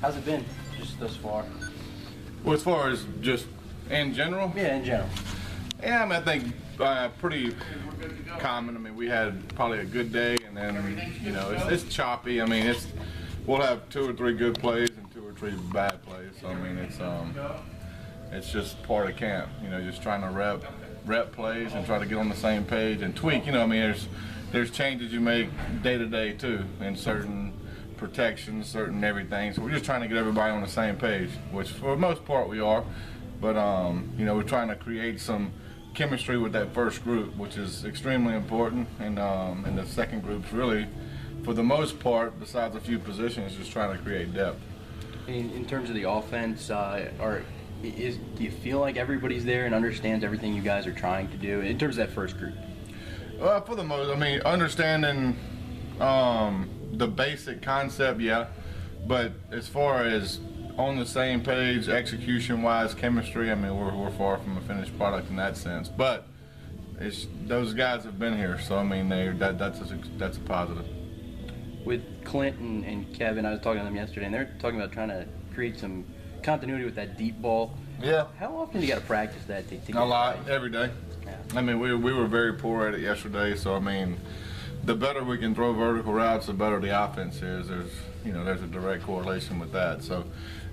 How's it been just thus far? Well, as far as just in general? Yeah, in general. Yeah, I mean, I think pretty common. I mean, we had probably a good day, and then, you know, it's choppy. I mean, we'll have 2 or 3 good plays and 2 or 3 bad plays. So, I mean, it's just part of camp, you know, just trying to rep plays and try to get on the same page and tweak. You know, I mean, there's changes you make day to day too in certain protections, certain everything. So we're just trying to get everybody on the same page, which for the most part we are. But you know, we're trying to create some chemistry with that first group, which is extremely important. And the second group's really, for the most part, besides a few positions, just trying to create depth. In terms of the offense, do you feel like everybody's there and understands everything you guys are trying to do in terms of that first group? For the most, I mean, understanding the basic concept, yeah. But as far as on the same page, execution-wise, chemistry, I mean, we're far from a finished product in that sense. But those guys have been here, so I mean, that's a positive. With Clint and Kevin, I was talking to them yesterday, and they're talking about trying to create some continuity with that deep ball. Yeah. How often do you got to practice that? A lot, every day. Yeah. I mean, we were very poor at it yesterday, so I mean, the better we can throw vertical routes, the better the offense is. There's a direct correlation with that. So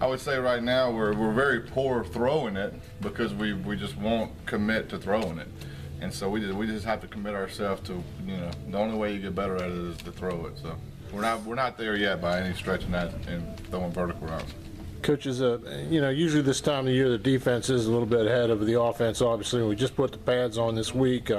I would say right now we're very poor throwing it because we just won't commit to throwing it. And so we just have to commit ourselves to, you know, the only way you get better at it is to throw it. So we're not there yet by any stretch in that and throwing vertical routes. Coaches, you know, usually this time of year the defense is a little bit ahead of the offense, obviously. We just put the pads on this week.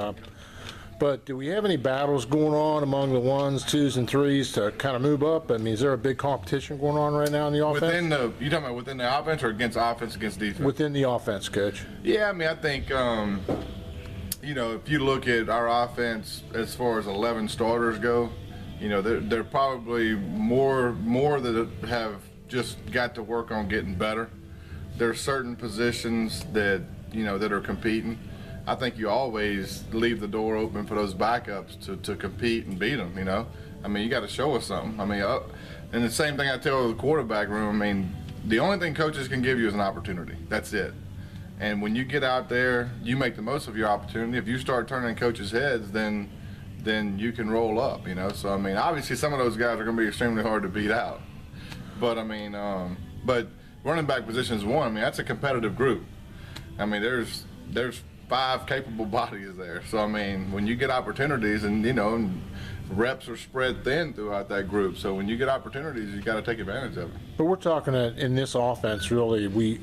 But do we have any battles going on among the 1s, 2s, and 3s to kind of move up? I mean, is there a big competition going on right now in the offense? You talking about within the offense or against defense? Within the offense, Coach. Yeah, I mean, I think, you know, if you look at our offense as far as 11 starters go, you know, they're probably more that have just got to work on getting better. There are certain positions that, you know, that are competing. I think you always leave the door open for those backups to compete and beat them, you know. I mean, you got to show us something. I mean, and the same thing I tell the quarterback room, I mean, the only thing coaches can give you is an opportunity. That's it. And when you get out there, you make the most of your opportunity. If you start turning coaches' heads, then you can roll up, you know. So, I mean, obviously some of those guys are going to be extremely hard to beat out. But, I mean, but running back position is one. I mean, that's a competitive group. I mean, there's 5 capable bodies there. So, I mean, when you get opportunities and, you know, and reps are spread thin throughout that group. So when you get opportunities, you got to take advantage of it. But we're talking in this offense, really, we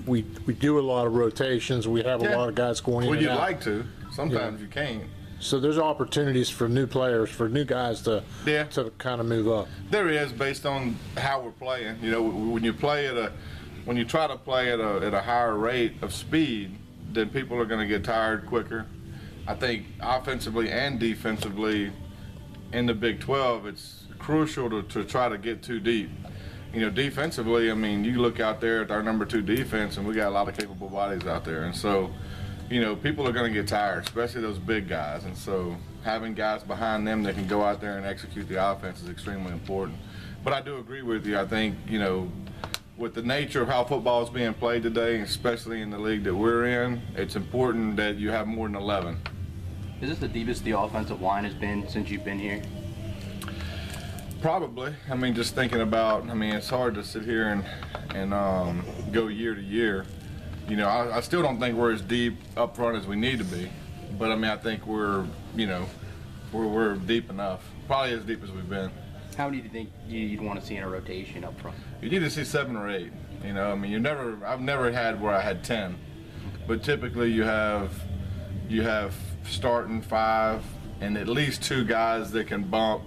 do a lot of rotations. We have a lot of guys going in and out. Well, you'd like to. Sometimes you can't. So there's opportunities for new players, for new guys to kind of move up. There is, based on how we're playing. You know, when you try to play at a higher rate of speed, then people are going to get tired quicker. I think offensively and defensively in the Big 12, it's crucial to try to get too deep. You know, defensively, I mean, you look out there at our number 2 defense, and we got a lot of capable bodies out there. And so, you know, people are going to get tired, especially those big guys. And so having guys behind them that can go out there and execute the offense is extremely important. But I do agree with you. I think, you know, with the nature of how football is being played today, especially in the league that we're in, it's important that you have more than 11. Is this the deepest the offensive line has been since you've been here? Probably. I mean, just thinking about, I mean, it's hard to sit here and go year to year. You know, I still don't think we're as deep up front as we need to be. But, I mean, I think we're, you know, we're deep enough. Probably as deep as we've been. How many do you think you'd want to see in a rotation up front? You need to see 7 or 8. You know, I mean, I've never had where I had 10. But typically you have starting 5 and at least 2 guys that can bump.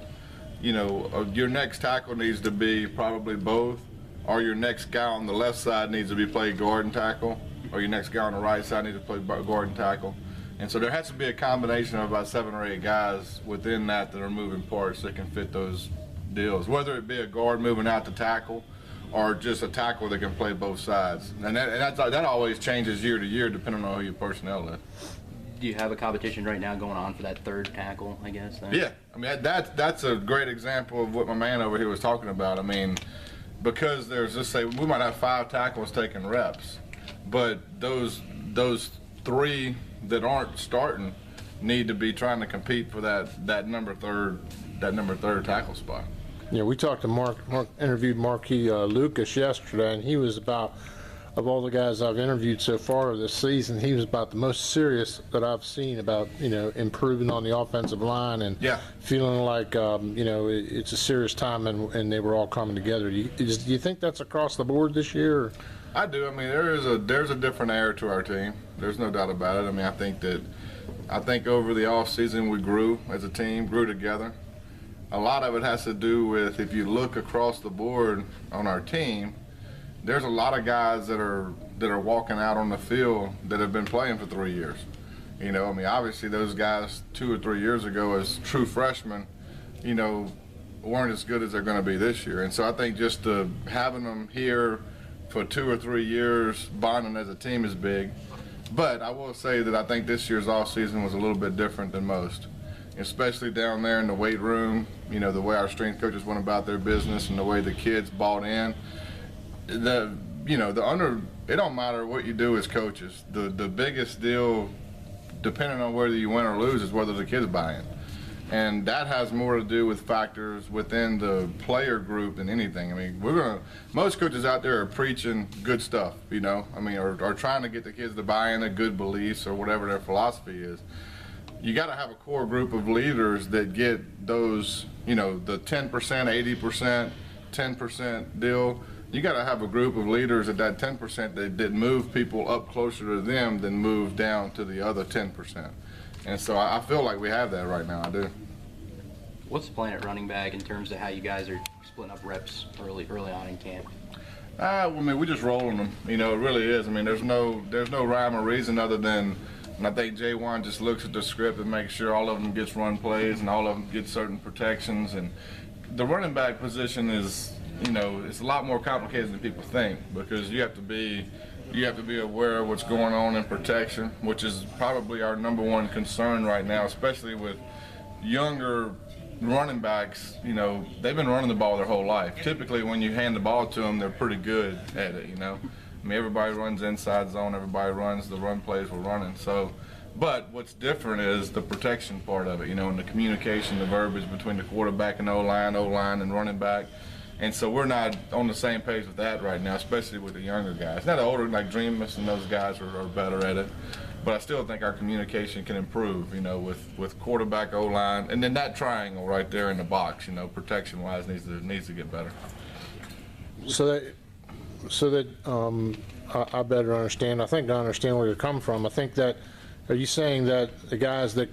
You know, your next tackle needs to be probably both, or your next guy on the left side needs to be played guard and tackle, or your next guy on the right side needs to play guard and tackle. And so there has to be a combination of about 7 or 8 guys within that are moving parts that can fit those deals, whether it be a guard moving out to tackle or just a tackle that can play both sides. And that always changes year to year depending on who your personnel is. Do you have a competition right now going on for that 3rd tackle, I guess? Yeah, I mean, that's a great example of what my man over here was talking about. I mean, because there's, just say, we might have 5 tackles taking reps, but those 3 that aren't starting need to be trying to compete for that number third tackle spot. Yeah, we talked to Mark interviewed Marquis Lucas yesterday, and he was about, of all the guys I've interviewed so far this season, he was about the most serious that I've seen about, improving on the offensive line and feeling like, it's a serious time and they were all coming together. Do you think that's across the board this year? Or? I do. I mean, there's a different air to our team. There's no doubt about it. I mean, I think over the off season we grew as a team, grew together. A lot of it has to do with, if you look across the board on our team, there's a lot of guys that are walking out on the field that have been playing for 3 years. I mean, obviously those guys 2 or 3 years ago as true freshmen, weren't as good as they're going to be this year. And so I think just having them here for 2 or 3 years, bonding as a team is big. But I will say that I think this year's off season was a little bit different than most, especially down there in the weight room. The way our strength coaches went about their business and the way the kids bought in. It don't matter what you do as coaches. The biggest deal, depending on whether you win or lose, is whether the kids buy in. And that has more to do with factors within the player group than anything. I mean, most coaches out there are preaching good stuff, or trying to get the kids to buy into good beliefs or whatever their philosophy is. You got to have a core group of leaders that get those, the 10%, 80%, 10% deal. You got to have a group of leaders at that 10% that move people up closer to them than move down to the other 10%. And so I feel like we have that right now. I do. What's the plan at running back in terms of how you guys are splitting up reps early on in camp? I mean, we're just rolling them. It really is. I mean, there's no rhyme or reason other than, and I think J1 just looks at the script and makes sure all of them gets run plays and all of them get certain protections. And the running back position is, it's a lot more complicated than people think, because you have to be aware of what's going on in protection, which is probably our number one concern right now, especially with younger running backs. They've been running the ball their whole life. Typically, when you hand the ball to them, they're pretty good at it. I mean, everybody runs inside zone, everybody runs the run plays we're running. But what's different is the protection part of it, and the communication, the verbiage between the quarterback and O-line and running back. And so we're not on the same page with that right now, especially with the younger guys. Now the older, like Dreamus and those guys are better at it. But I still think our communication can improve, with quarterback, O-line, and then that triangle right there in the box, protection-wise needs to get better. So that I better understand. I think I understand where you're coming from. I think that, are you saying that the guys that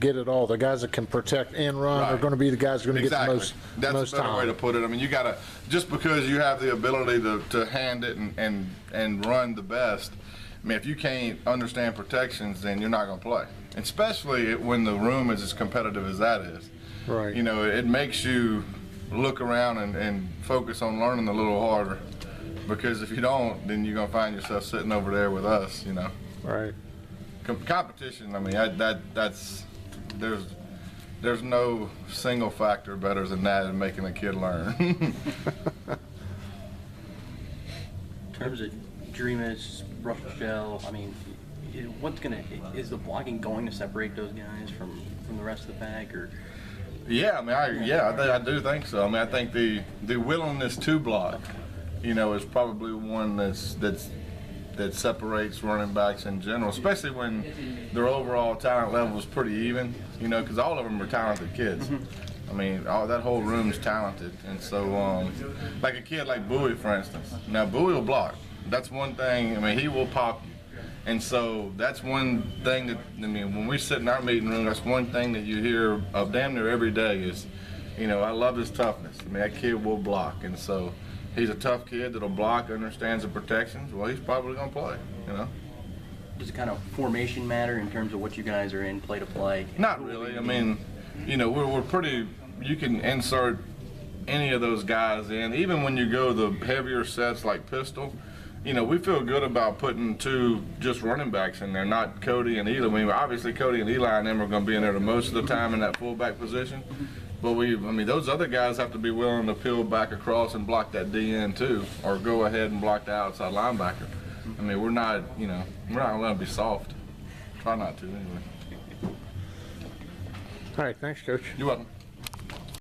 get it all, the guys that can protect and run, are going to be the guys that are going to get the most time? That's a better way to put it. I mean, you got to, just because you have the ability to hand it and run the best, I mean, if you can't understand protections, then you're not going to play. And especially when the room is as competitive as that is. Right. It makes you look around and focus on learning a little harder. Because if you don't, then you're going to find yourself sitting over there with us, Right. Competition, I mean, that's there's no single factor better than that in making a kid learn. In terms of Dreamus, Rochelle, I mean, is the blocking going to separate those guys from the rest of the pack, or? Yeah, I mean, I do think so. I mean, I think the willingness to block, is probably one that separates running backs in general, especially when their overall talent level is pretty even, because all of them are talented kids. I mean, that whole room's talented. And so, like a kid like Bowie, for instance. Now, Bowie will block. That's one thing. I mean, he will pop you. And so that's one thing that, I mean, when we sit in our meeting room, that's one thing that you hear of damn near every day is, I love his toughness. I mean, that kid will block. And so he's a tough kid that'll block, understands the protections. Well, he's probably going to play, Does the kind of formation matter in terms of what you guys are in, play to play? Not really. I mean, we're pretty, you can insert any of those guys in. Even when you go the heavier sets like pistol, we feel good about putting 2 just running backs in there, not Cody and Eli. I mean, obviously Cody and Eli and them are going to be in there the most of the time in that fullback position. But I mean, those other guys have to be willing to peel back across and block that DN too, or go ahead and block the outside linebacker. I mean, we're not gonna let them be soft. Try not to anyway. All right, thanks, Coach. You're welcome.